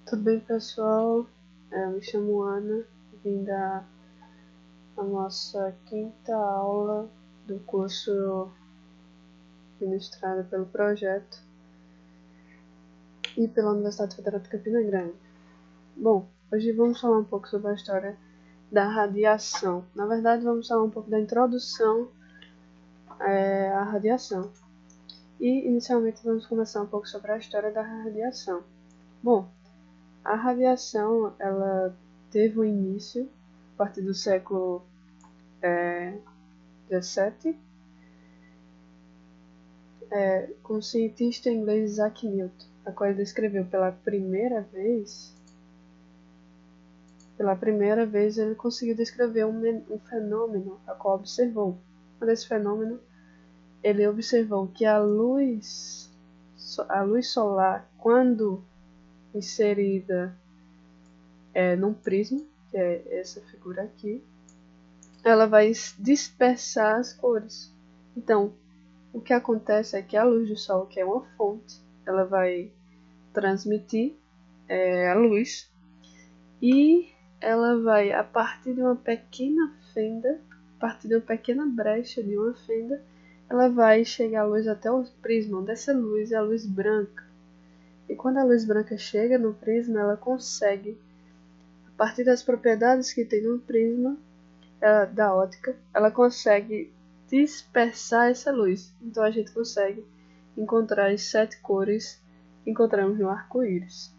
Tudo bem, pessoal? Eu me chamo Ana, vim da nossa quinta aula do curso ministrado pelo projeto e pela Universidade Federal de Campina Grande. Bom, hoje vamos falar um pouco sobre a história da radiação. Na verdade, vamos falar um pouco da introdução à radiação. E, inicialmente, vamos começar um pouco sobre a história da radiação. Bom, a radiação, ela teve um início a partir do século XVII, com o cientista inglês Isaac Newton, a qual ele descreveu pela primeira vez ele conseguiu descrever um fenômeno a qual observou. Nesse fenômeno, ele observou que a luz solar, quando inserida num prisma, que é essa figura aqui, ela vai dispersar as cores. Então, o que acontece é que a luz do sol, que é uma fonte, ela vai transmitir a luz e ela vai, a partir de uma pequena fenda, a partir de uma pequena brecha de uma fenda, ela vai chegar a luz até o prisma. Dessa luz é a luz branca. E quando a luz branca chega no prisma, ela consegue, a partir das propriedades que tem no prisma, da ótica, ela consegue dispersar essa luz. Então a gente consegue encontrar as 7 cores que encontramos no arco-íris.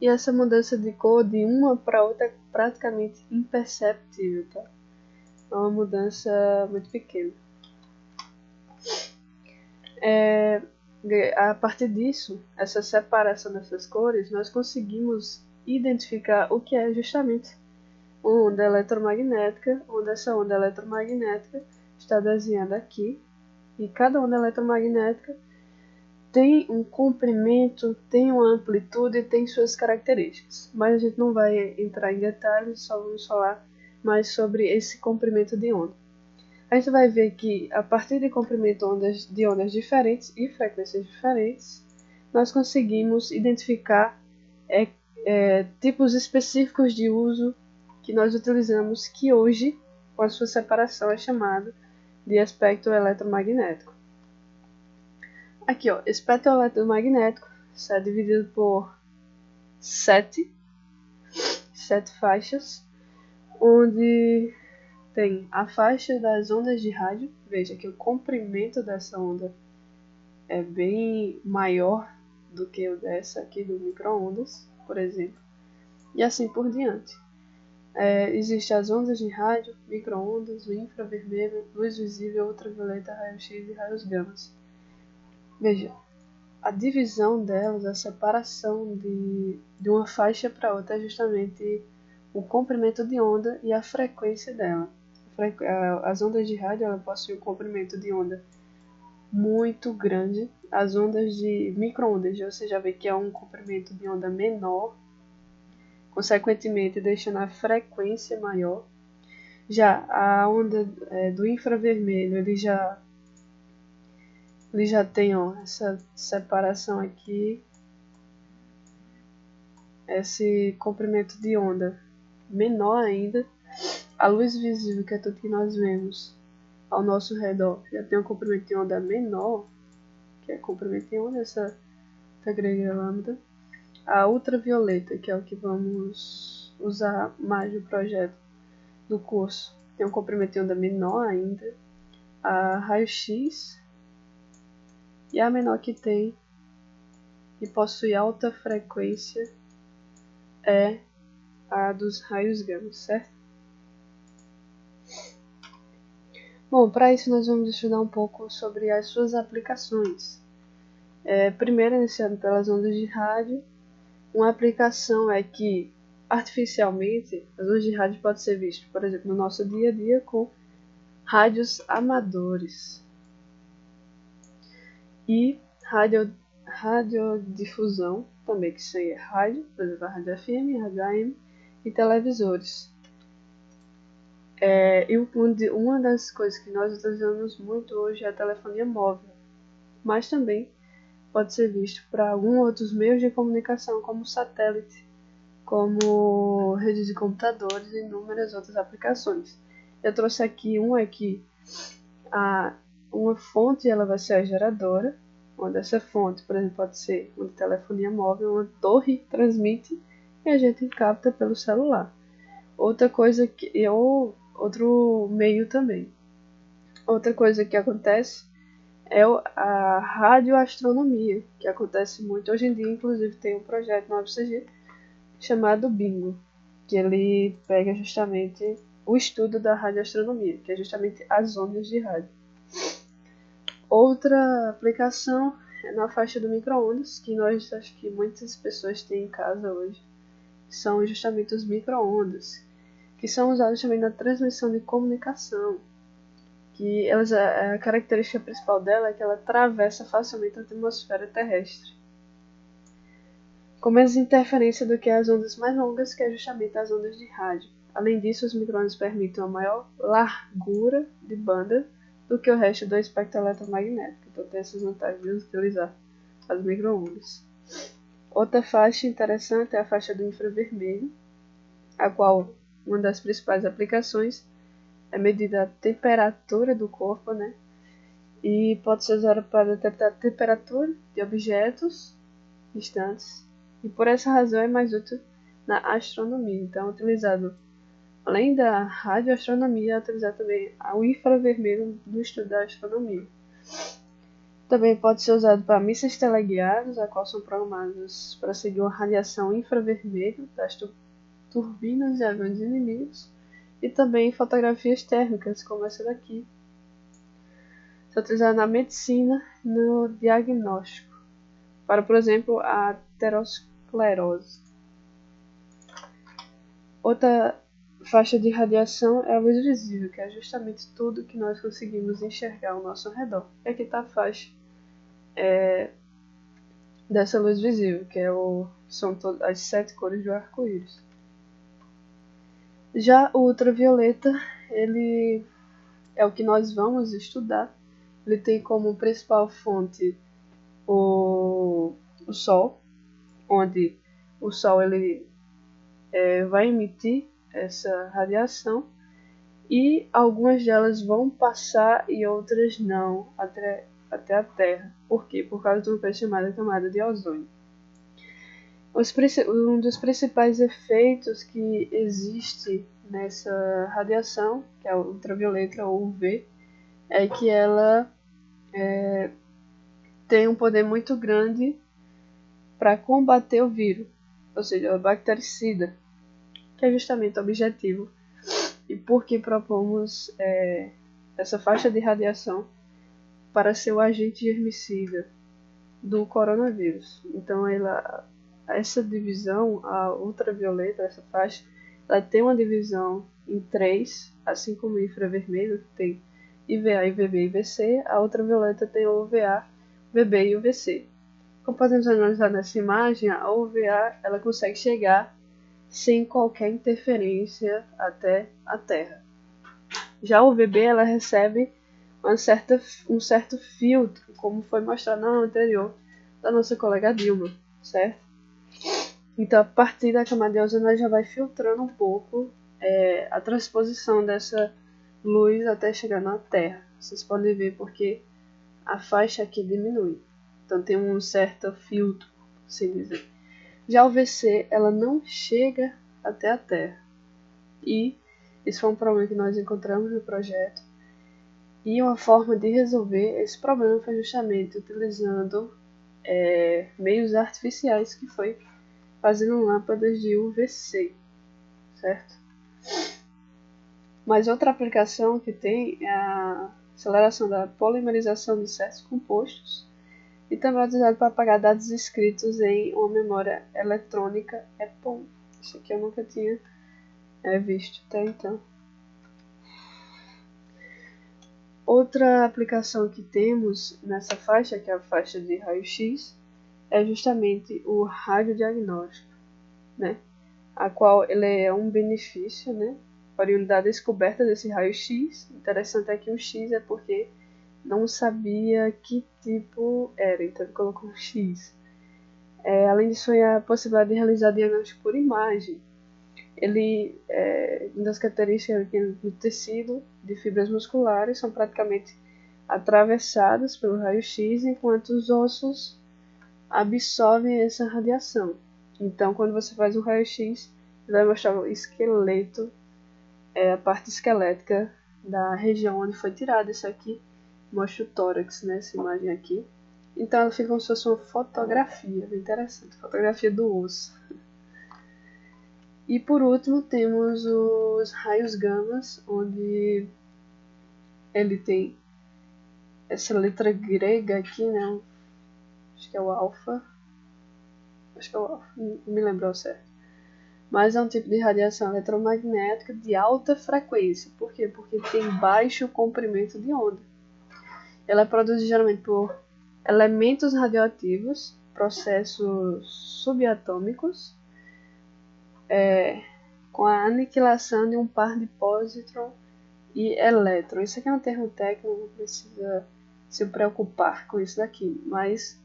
E essa mudança de cor de uma para outra é praticamente imperceptível, tá? É uma mudança muito pequena. A partir disso, essa separação dessas cores, nós conseguimos identificar o que é justamente uma onda eletromagnética, onde essa onda eletromagnética está desenhada aqui, e cada onda eletromagnética tem um comprimento, tem uma amplitude e tem suas características. Mas a gente não vai entrar em detalhes, só vamos falar mais sobre esse comprimento de onda. A gente vai ver que a partir de comprimento de ondas diferentes e frequências diferentes, nós conseguimos identificar tipos específicos de uso que nós utilizamos, que hoje, com a sua separação, é chamado de espectro eletromagnético. Aqui, ó, espectro eletromagnético é dividido por 7 faixas, onde tem a faixa das ondas de rádio. Veja que o comprimento dessa onda é bem maior do que o dessa aqui do micro-ondas, por exemplo, e assim por diante. Existem as ondas de rádio, micro-ondas, o infravermelho, luz visível, ultravioleta, raio-x e raios gamas. Veja, a divisão delas, a separação de uma faixa para outra é justamente o comprimento de onda e a frequência dela. As ondas de rádio ela possuem um comprimento de onda muito grande. As ondas de micro-ondas você já vê que é um comprimento de onda menor, consequentemente deixando a frequência maior. Já a onda do infravermelho, ele já tem essa separação aqui, esse comprimento de onda menor ainda. A luz visível, que é tudo que nós vemos ao nosso redor, já tem um comprimento de onda menor, que é comprimento de onda, essa grega lambda. A ultravioleta, que é o que vamos usar mais no projeto do curso, tem um comprimento de onda menor ainda. A raio-x, e a menor que tem e possui alta frequência é a dos raios gama, certo? Bom, para isso nós vamos estudar um pouco sobre as suas aplicações. Primeiro, iniciando pelas ondas de rádio. Uma aplicação é que, artificialmente, as ondas de rádio podem ser vistas, por exemplo, no nosso dia a dia com rádios amadores. E radiodifusão, também, que isso aí é rádio, por exemplo, a rádio FM, rádio AM e televisores. Uma das coisas que nós utilizamos muito hoje é a telefonia móvel, mas também pode ser visto para alguns outros meios de comunicação, como satélite, como rede de computadores e inúmeras outras aplicações. Eu trouxe aqui uma fonte, ela vai ser a geradora, onde essa fonte, por exemplo, pode ser uma telefonia móvel, uma torre transmite e a gente capta pelo celular. Outro meio também. Outra coisa que acontece é a radioastronomia, que acontece muito hoje em dia. Inclusive tem um projeto no UFCG chamado Bingo, que ele pega justamente o estudo da radioastronomia, que é justamente as ondas de rádio. Outra aplicação é na faixa do micro-ondas, que acho que muitas pessoas têm em casa hoje. São justamente os micro-ondas, que são usados também na transmissão de comunicação. A característica principal dela é que ela atravessa facilmente a atmosfera terrestre, com menos interferência do que as ondas mais longas, que é justamente as ondas de rádio. Além disso, os micro-ondas permitem uma maior largura de banda do que o resto do espectro eletromagnético. Então tem essas vantagens de utilizar as micro-ondas. Outra faixa interessante é a faixa do infravermelho, a qual uma das principais aplicações é medir a temperatura do corpo, né? E pode ser usada para detectar a temperatura de objetos distantes. E por essa razão é mais útil na astronomia. Então, utilizado além da radioastronomia, é utilizado também o infravermelho no estudo da astronomia. Também pode ser usado para mísseis teleguiados, a qual são programados para seguir uma radiação infravermelho das turbinas de aviões inimigos, e também fotografias térmicas, como essa daqui. É utilizado na medicina, no diagnóstico, para, por exemplo, a aterosclerose. Outra faixa de radiação é a luz visível, que é justamente tudo que nós conseguimos enxergar ao nosso redor. E aqui está a faixa dessa luz visível, que são as 7 cores do arco-íris. Já o ultravioleta, ele é o que nós vamos estudar. Ele tem como principal fonte o Sol, onde o Sol ele vai emitir essa radiação e algumas delas vão passar e outras não até a Terra. Por quê? Por causa de uma coisa chamada camada de ozônio. Um dos principais efeitos que existe nessa radiação, que é a ultravioleta ou UV, é que ela tem um poder muito grande para combater o vírus, ou seja, o bactericida, que é justamente o objetivo e por que propomos essa faixa de radiação para ser o agente germicida do coronavírus. Então, essa divisão, a ultravioleta, essa faixa, ela tem uma divisão em 3, assim como o infravermelho, que tem IVA, IVB e IVC, a ultravioleta tem o UVA, UVB e UVC. Como podemos analisar nessa imagem, a UVA ela consegue chegar sem qualquer interferência até a Terra. Já o UVB ela recebe um certo filtro, como foi mostrado na anterior da nossa colega Dilma, certo? Então, a partir da camada de ozônio, ela já vai filtrando um pouco a transposição dessa luz até chegar na Terra. Vocês podem ver porque a faixa aqui diminui. Então, tem um certo filtro, assim dizer. Já o VC, ela não chega até a Terra. E isso foi um problema que nós encontramos no projeto. E uma forma de resolver esse problema foi justamente utilizando meios artificiais, que foi fazendo lâmpadas de UVC, certo? Mas outra aplicação que tem é a aceleração da polimerização de certos compostos e também é utilizado para apagar dados escritos em uma memória eletrônica EPOM. Isso aqui eu nunca tinha visto até então. Outra aplicação que temos nessa faixa, que é a faixa de raio-x, é justamente o radiodiagnóstico, né? A qual ele é um benefício, né? Oriundo da descoberta desse raio-x. Interessante é que o X é porque não sabia que tipo era, então ele colocou um X. Além disso, a possibilidade de realizar diagnóstico por imagem. Uma das características aqui do tecido de fibras musculares são praticamente atravessadas pelo raio-x, enquanto os ossos absorvem essa radiação. Então, quando você faz um raio-x, ele vai mostrar o esqueleto, a parte esquelética da região onde foi tirado. Isso aqui mostra o tórax, né, essa imagem aqui. Então, ela fica como se fosse uma fotografia, bem interessante, fotografia do osso. E por último, temos os raios gamas, onde ele tem essa letra grega aqui, né? Acho que é o alfa. Não me lembro ao certo. Mas é um tipo de radiação eletromagnética de alta frequência. Por quê? Porque tem baixo comprimento de onda. Ela é produzida geralmente por elementos radioativos, processos subatômicos, com a aniquilação de um par de pósitron e elétron. Isso aqui é um termo técnico, não precisa se preocupar com isso daqui, mas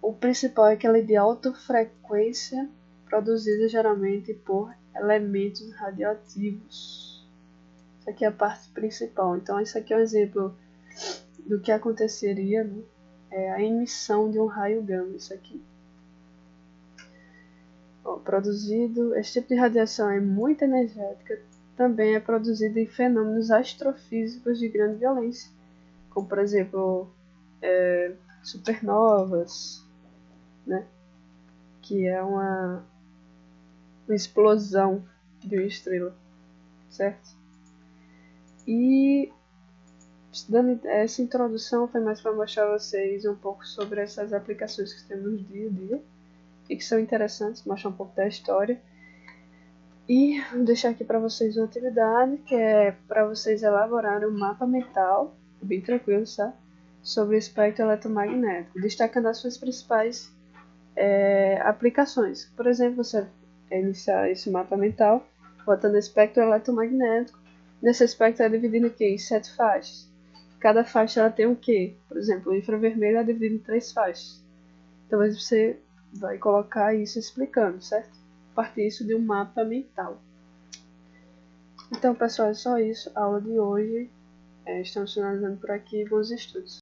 o principal é que ela é de alta frequência, produzida geralmente por elementos radioativos. Isso aqui é a parte principal. Então, isso aqui é um exemplo do que aconteceria, né? É a emissão de um raio gama, isso aqui. Esse tipo de radiação é muito energética, também é produzida em fenômenos astrofísicos de grande violência, como por exemplo supernovas, né? Que é uma explosão de uma estrela, certo? E dando essa introdução foi mais para mostrar a vocês um pouco sobre essas aplicações que temos no dia a dia e que são interessantes, mostrar um pouco da história. E vou deixar aqui para vocês uma atividade que é para vocês elaborarem um mapa mental, bem tranquilo, tá? Sobre o espectro eletromagnético, destacando as suas principais aplicações. Por exemplo, você iniciar esse mapa mental botando espectro eletromagnético. Nesse espectro é dividido em 7 faixas. Cada faixa ela tem o quê? Por exemplo, o infravermelho é dividido em 3 faixas. Então você vai colocar isso explicando, certo? A partir disso de um mapa mental. Então, pessoal, é só isso. A aula de hoje. Estamos finalizando por aqui. Bons estudos.